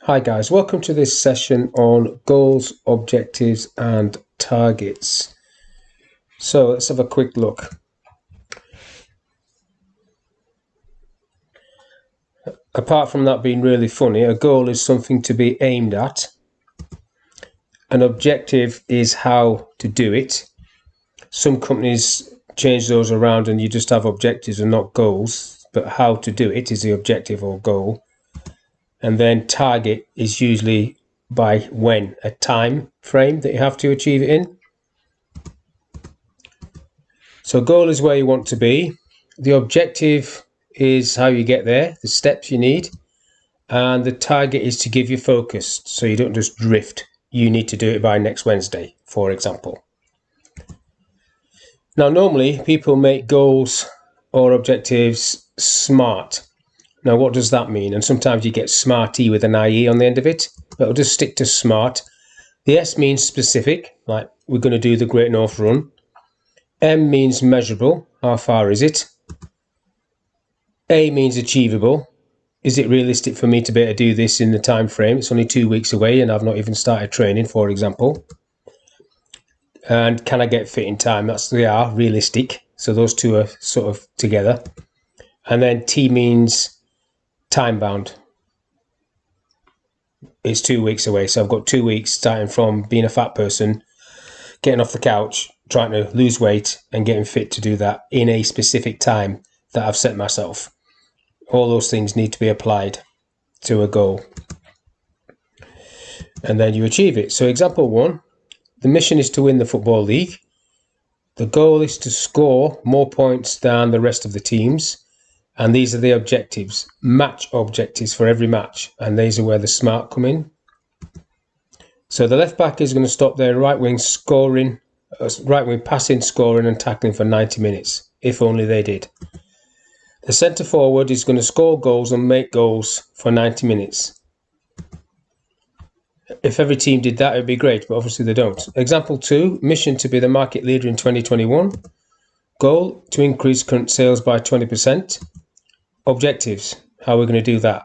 Hi guys, welcome to this session on goals, objectives and targets. So let's have a quick look. Apart from that being really funny, a goal is something to be aimed at. An objective is how to do it. Some companies change those around and you just have objectives and not goals, but how to do it is the objective or goal. And then target is usually by when, a time frame that you have to achieve it in. So goal is where you want to be. The objective is how you get there, the steps you need. And the target is to give you focus so you don't just drift. You need to do it by next Wednesday, for example. Now, normally people make goals or objectives SMART. Now, what does that mean? And sometimes you get S.M.A.R.T with an IE on the end of it, but I'll just stick to SMART. The S means specific, like we're going to do the Great North Run. M means measurable, how far is it? A means achievable. Is it realistic for me to be able to do this in the time frame? It's only 2 weeks away and I've not even started training, for example. And can I get fit in time? That's the R, realistic. So those two are sort of together. And then T means time bound. It's 2 weeks away. So I've got 2 weeks starting from being a fat person, getting off the couch, trying to lose weight and getting fit to do that in a specific time that I've set myself. All those things need to be applied to a goal. And then you achieve it. So example 1, the mission is to win the Football League. The goal is to score more points than the rest of the teams. And these are the objectives, match objectives for every match. And these are where the SMART come in. So the left back is going to stop their right wing scoring, right wing passing, scoring and tackling for 90 minutes. If only they did. The centre forward is going to score goals and make goals for 90 minutes. If every team did that, it would be great, but obviously they don't. Example 2, mission to be the market leader in 2021. Goal, to increase current sales by 20%. Objectives, how we're going to do that.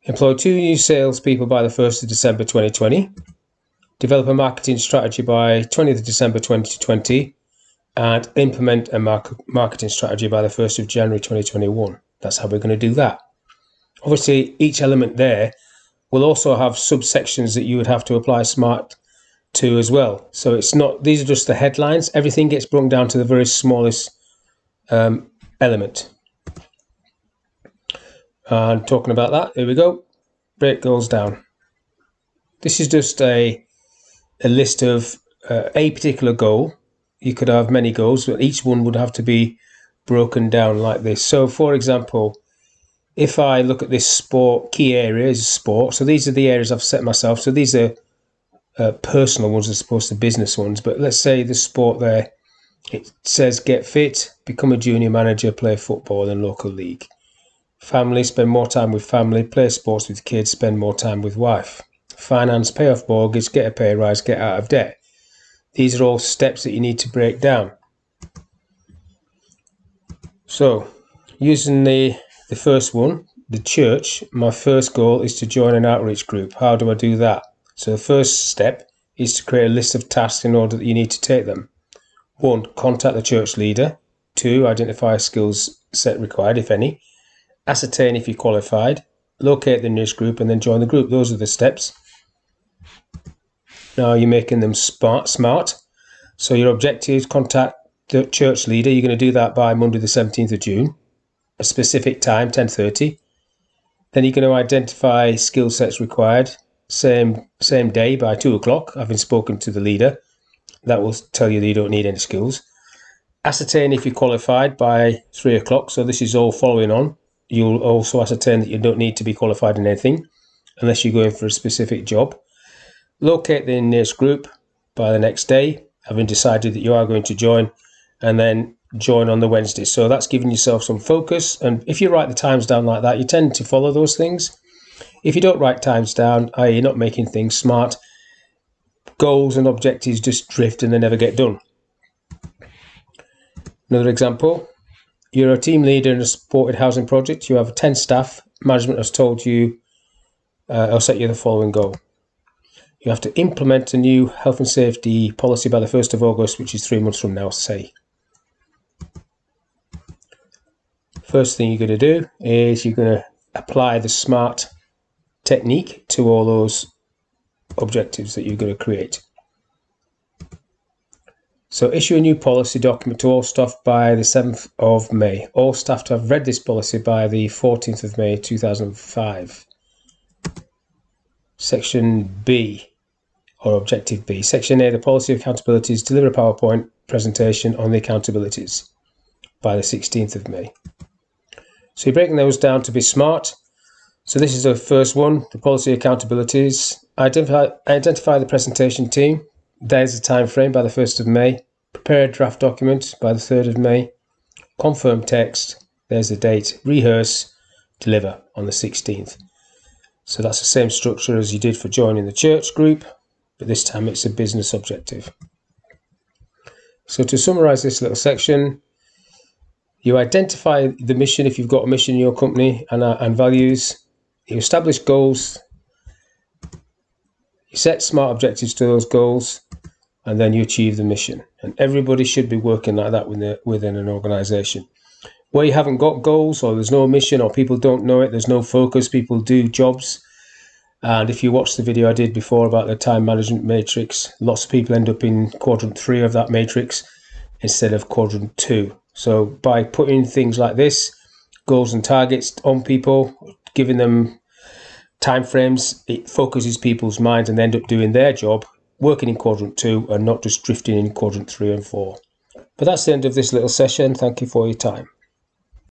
Employ 2 new salespeople by the 1st of December 2020. Develop a marketing strategy by 20th of December 2020. And implement a marketing strategy by the 1st of January 2021. That's how we're going to do that. Obviously, each element there will also have subsections that you would have to apply SMART to as well. So it's not, these are just the headlines. Everything gets broken down to the very smallest element. And talking about that, here we go. Break goals down. This is just a list of a particular goal. You could have many goals, but each one would have to be broken down like this. So, for example, if I look at this sport, key areas, sport. So these are the areas I've set myself. So these are personal ones as opposed to business ones. But let's say the sport there, it says get fit, become a junior manager, play football in local league. Family, spend more time with family, play sports with kids, spend more time with wife. Finance, pay off mortgage, get a pay rise, get out of debt. These are all steps that you need to break down. So, using the first one, the church, my first goal is to join an outreach group. How do I do that? So the first step is to create a list of tasks in order that you need to take them. 1, contact the church leader. 2, identify a skills set required, if any. Ascertain if you're qualified. Locate the nearest group and then join the group. Those are the steps. Now you're making them smart. So your objective is contact the church leader. You're going to do that by Monday the 17th of June. A specific time, 10:30. Then you're going to identify skill sets required. Same day by 2 o'clock, having spoken to the leader. That will tell you that you don't need any skills. Ascertain if you're qualified by 3 o'clock. So this is all following on. You'll also ascertain that you don't need to be qualified in anything unless you're going for a specific job. Locate the nearest group by the next day, having decided that you are going to join, and then join on the Wednesday. So that's giving yourself some focus. And if you write the times down like that, you tend to follow those things. If you don't write times down, i.e. you're not making things smart, goals and objectives just drift and they never get done. Another example, you're a team leader in a supported housing project. You have 10 staff. Management has told you I'll set you the following goal. You have to implement a new health and safety policy by the 1st of August, which is 3 months from now, say. First thing you're going to do is you're going to apply the SMART technique to all those objectives that you're going to create. So issue a new policy document to all staff by the 7th of May. All staff to have read this policy by the 14th of May 2005. Section B, or Objective B. Section A, the policy of accountabilities, deliver a PowerPoint presentation on the accountabilities by the 16th of May. So you're breaking those down to be SMART. So this is the first one, the policy accountabilities. Identify the presentation team. There's the time frame by the 1st of May. Prepare a draft document by the 3rd of May. Confirm text. There's the date. Rehearse. Deliver on the 16th. So that's the same structure as you did for joining the church group, but this time it's a business objective. So to summarise this little section, you identify the mission if you've got a mission in your company and values. You establish goals. You set SMART objectives to those goals, and then you achieve the mission. And everybody should be working like that within an organisation. Where you haven't got goals, or there's no mission, or people don't know it, there's no focus, people do jobs. And if you watch the video I did before about the time management matrix, lots of people end up in quadrant 3 of that matrix instead of quadrant 2. So by putting things like this, goals and targets on people, giving them time frames, it focuses people's minds and they end up doing their job, working in quadrant 2 and not just drifting in quadrant 3 and 4. But that's the end of this little session. Thank you for your time.